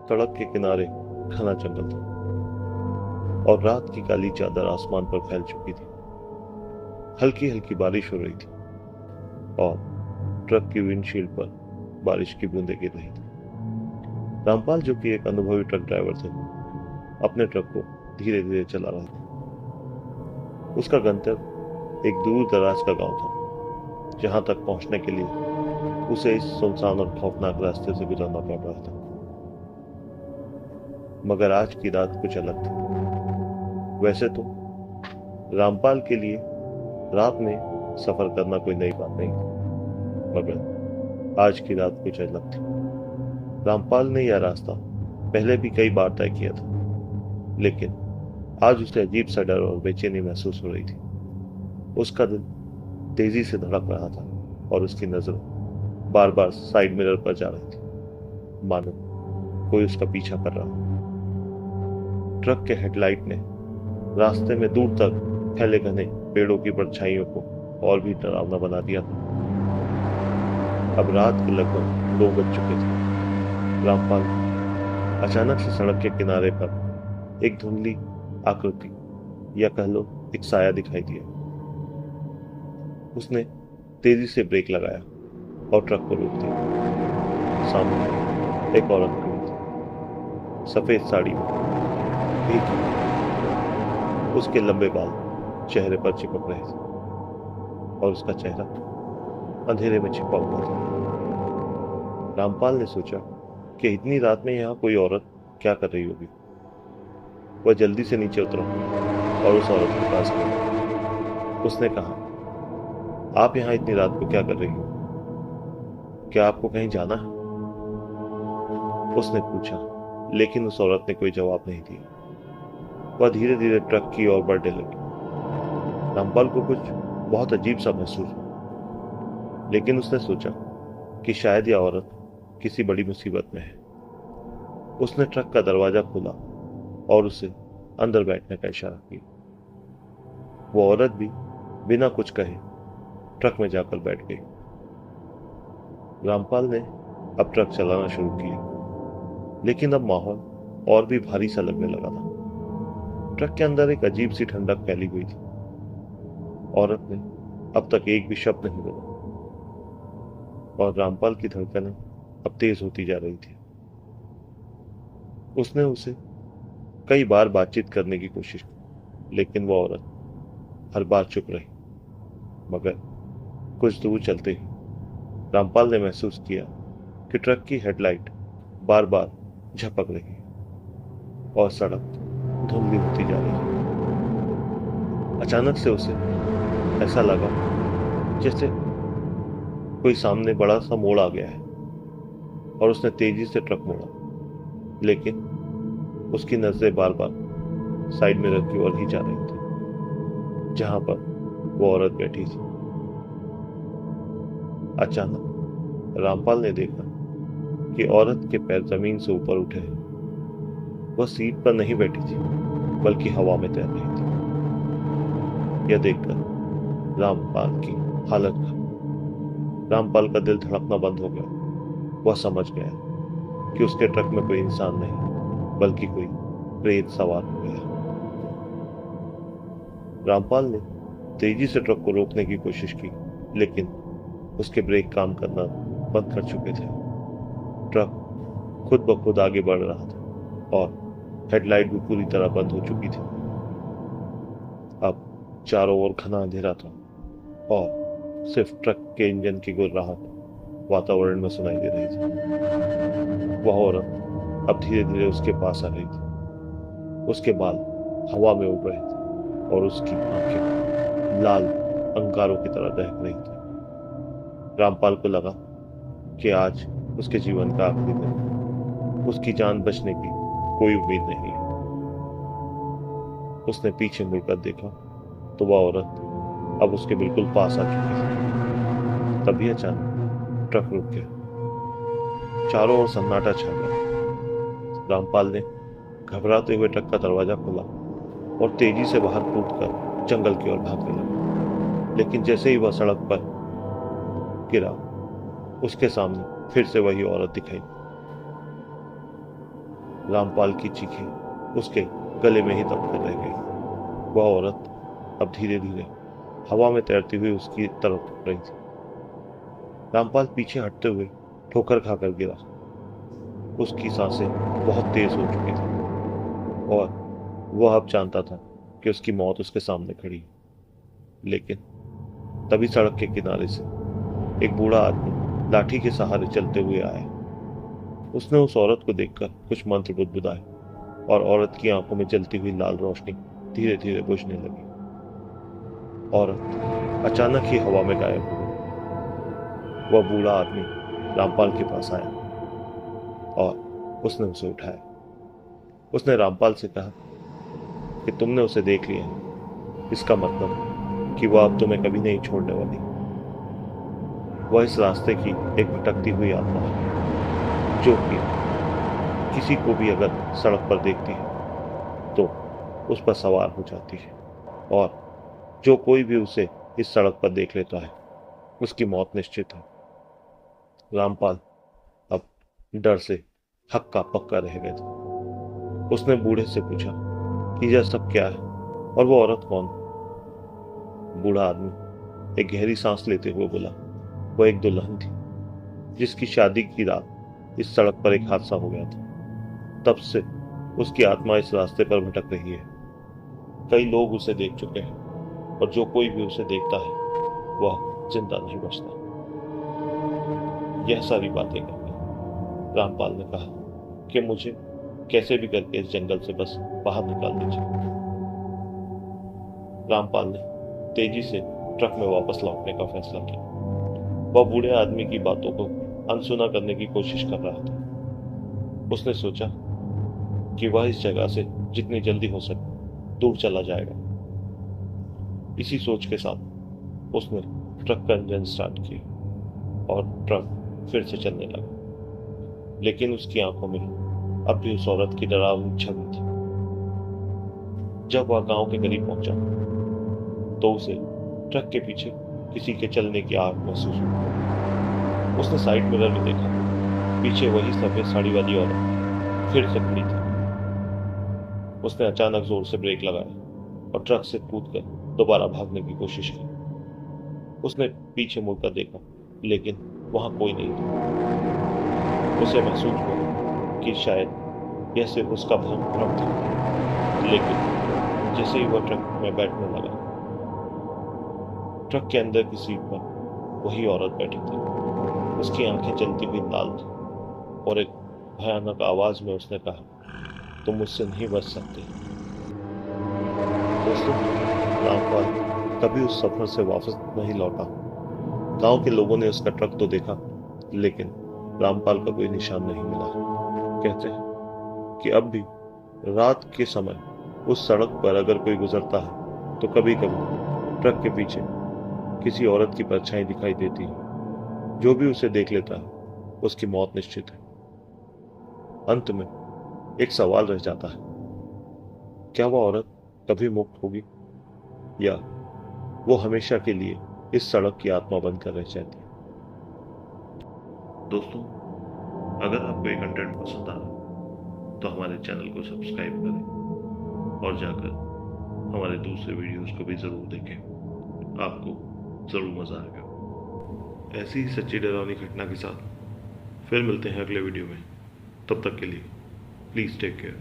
सड़क के किनारे घना जंगल था और रात की काली चादर आसमान पर फैल चुकी थी। हल्की हल्की बारिश हो रही थी और ट्रक की विंडशील्ड पर बारिश की बूंदें गिर रही थी। रामपाल, जो कि एक अनुभवी ट्रक ड्राइवर थे, अपने ट्रक को धीरे धीरे चला रहा था। उसका गंतव्य एक दूर दराज का गांव था, जहां तक पहुंचने के लिए उसे इस सुनसान और खौफनाक रास्ते से गुजरना पड़ रहा था। मगर आज की रात कुछ अलग थी। वैसे तो रामपाल के लिए रात में सफर करना कोई नई बात नहीं थी, मगर आज की रात कुछ अलग थी। रामपाल ने यह रास्ता पहले भी कई बार तय किया था, लेकिन आज उसे अजीब सा डर और बेचैनी महसूस हो रही थी। उसका दिल तेजी से धड़क रहा था और उसकी नजर बार बार साइड मिरर पर जा रही थी, मानो कोई उसका पीछा कर रहा हो। ट्रक के हेडलाइट ने रास्ते में दूर तक फैले घने पेड़ों की परछाइयों को और भी डरावना बना दिया था। अब रात के लगभग 2 बज चुके थे। रामपाल अचानक से सड़क के किनारे पर एक धुंधली आकृति, या कह लो एक साया, दिखाई दिया। उसने तेजी से ब्रेक लगाया और ट्रक को रोक दिया। सामने एक औरत खड़ी थी, सफेद साड़ी में, भीगी। उसके लंबे बाल चेहरे पर चिपक रहे थे और उसका चेहरा अंधेरे में छिपा हुआ था। रामपाल ने सोचा कि इतनी रात में यहाँ कोई औरत क्या कर रही होगी। वह जल्दी से नीचे उतरा और उस औरत के पास गया। उसने कहा, आप यहाँ इतनी रात को क्या कर रही हो? क्या आपको कहीं जाना है? उसने पूछा, लेकिन उस औरत ने कोई जवाब नहीं दिया। वह धीरे धीरे ट्रक की ओर बढ़ने लगी। रामपाल को कुछ बहुत अजीब सा महसूस हुआ, लेकिन उसने सोचा कि शायद यह औरत किसी बड़ी मुसीबत में है। उसने ट्रक का दरवाजा खोला और उसे अंदर बैठने का इशारा किया। वो औरत भी बिना कुछ कहे ट्रक में जाकर बैठ गई। रामपाल ने अब ट्रक चलाना शुरू किया, लेकिन अब माहौल और भी भारी सा लगने लगा था। ट्रक के अंदर एक अजीब सी ठंडक फैली हुई थी। औरत ने अब तक एक भी शब्द नहीं बोला और रामपाल की धड़कनें अब तेज होती जा रही थी। उसने उसे कई बार बातचीत करने की कोशिश की, लेकिन वह औरत हर बार चुप रही। मगर कुछ दूर चलते ही रामपाल ने महसूस किया कि ट्रक की हेडलाइट बार बार झपक रही और सड़क धुंधली होती जा रही है। अचानक से उसे ऐसा लगा जैसे कोई सामने बड़ा सा मोड़ आ गया है और उसने तेजी से ट्रक मोड़ा, लेकिन उसकी नजरें बार बार साइड मिरर की ओर ही जा रही थी, जहां पर वो औरत बैठी थी। अचानक रामपाल ने देखा कि औरत के पैर जमीन से ऊपर उठे हैं। वह सीट पर नहीं बैठी थी, बल्कि हवा में तैर रही थी। यह देखकर रामपाल की हालत खराब। रामपाल का दिल धड़कना बंद हो गया। वह समझ गया कि उसके ट्रक में कोई इंसान नहीं, बल्कि कोई प्रेत सवार हो गया। रामपाल ने तेजी से ट्रक को रोकने की कोशिश की, लेकिन उसके ब्रेक काम करना बंद कर चुके थे। ट्रक खुद ब खुद आगे बढ़ रहा था और हेडलाइट भी पूरी तरह बंद हो चुकी थी। अब चारों ओर घना अंधेरा था और सिर्फ ट्रक के इंजन की गुर्राहट वातावरण में सुनाई दे रही थी। वह औरत अब धीरे धीरे उसके पास आ रही थी। उसके बाल हवा में उड़ रहे थे और उसकी आंखें लाल अंगारों की तरह दहक रही थी। रामपाल को लगा कि आज उसके जीवन का आखिरी दिन। उसकी जान बचने की कोई उम्मीद नहीं है। उसने पीछे मुड़कर देखा तो वह औरत अब उसके बिल्कुल पास आ चुकी थी। तभी अचानक ट्रक रुक गया। चारों ओर सन्नाटा छा गया। रामपाल ने घबराते हुए ट्रक का दरवाजा खोला और तेजी से बाहर कूदकर जंगल की ओर भागने लगा। लेकिन जैसे ही वह सड़क पर गिरा, उसके सामने फिर से वही औरत दिखाई। रामपाल की चीखें उसके गले में ही दब कर रह गई। वह औरत अब धीरे धीरे हवा में तैरती हुई उसकी तरफ उठ रही थी। रामपाल पीछे हटते हुए ठोकर खाकर गिरा। उसकी सांसें बहुत तेज हो चुकी थी और वह अब जानता था कि उसकी मौत उसके सामने खड़ी है। लेकिन तभी सड़क के किनारे से एक बूढ़ा आदमी लाठी के सहारे चलते हुए आया। उसने उस औरत को देखकर कुछ मंत्र बुदबुदाए और औरत की आंखों में जलती हुई लाल रोशनी धीरे धीरे बुझने लगी। औरत अचानक ही हवा में गायब हो गई। वह बूढ़ा आदमी रामपाल के पास आया और उसने उसे उठाया। उसने रामपाल से कहा कि तुमने उसे देख लिया है, इसका मतलब कि वह अब तुम्हें कभी नहीं छोड़ने वाली। वह इस रास्ते की एक भटकती हुई आत्मा है जो कि किसी को भी अगर सड़क पर देखती है तो उस पर सवार हो जाती है और जो कोई भी उसे इस सड़क पर देख लेता है उसकी मौत निश्चित है। रामपाल अब डर से हक्का पक्का रह गया था। उसने बूढ़े से पूछा कि यह सब क्या है और वो औरत कौन? बूढ़ा आदमी एक गहरी सांस लेते हुए बोला, वो एक दुल्हन थी जिसकी शादी की रात इस सड़क पर एक हादसा हो गया था। तब से उसकी आत्मा इस रास्ते पर भटक रही है। कई लोग उसे देख चुके हैं और जो कोई भी उसे देखता है वह जिंदा नहीं बचता। यह सारी बातें करके रामपाल ने कहा कि मुझे कैसे भी करके इस जंगल से बस बाहर निकाल दीजिए। रामपाल ने तेजी से ट्रक में वापस लौटने का फैसला किया। वह बूढ़े आदमी की बातों को अनसुना करने की कोशिश कर रहा था। उसने सोचा कि वह इस जगह से जितनी जल्दी हो सके दूर चला जाएगा। इसी सोच के साथ उसने ट्रक का इंजन स्टार्ट किया और ट्रक फिर से चलने लगा। लेकिन उसकी आंखों में अब भी उस औरत की डरावनी छवि थी। जब वह गांव के करीब पहुंचा तो उसे ट्रक के पीछे किसी के चलने की आग महसूस हुई। उसने साइड मिरर में देखा, पीछे वही सफेद साड़ी वाली औरत फिर से खड़ी थी। उसने अचानक जोर से ब्रेक लगाया और ट्रक से कूदकर दोबारा भागने की कोशिश की। उसने पीछे मुड़कर देखा लेकिन वहां कोई नहीं था। उसे महसूस हुआ कि शायद यह सिर्फ उसका भ्रम था। लेकिन जैसे ही वह ट्रक में बैठने लगा, ट्रक के अंदर की सीट पर वही औरत बैठी थी। उसकी आंखें जलती हुई लाल थी और एक भयानक आवाज में उसने कहा, तुम मुझसे नहीं बच सकते। दोस्तों, रामपाल कभी उस सफर से वापस नहीं लौटा। गांव के लोगों ने उसका ट्रक तो देखा लेकिन रामपाल का कोई निशान नहीं मिला। कहते हैं कि अब भी रात के समय उस सड़क पर अगर कोई गुजरता है तो कभी कभी ट्रक के पीछे किसी औरत की परछाई दिखाई देती है। जो भी उसे देख लेता है उसकी मौत निश्चित है। अंत में एक सवाल रह जाता है, क्या वह औरत कभी मुक्त होगी या वो हमेशा के लिए इस सड़क की आत्मा बनकर रह जाती है? दोस्तों, अगर आपको ये कंटेंट पसंद आया तो हमारे चैनल को सब्सक्राइब करें और जाकर हमारे दूसरे वीडियोस को भी जरूर देखें। आपको जरूर मजा आएगा। ऐसी ही सच्ची डरावनी घटना के साथ फिर मिलते हैं अगले वीडियो में। तब तक के लिए प्लीज टेक केयर।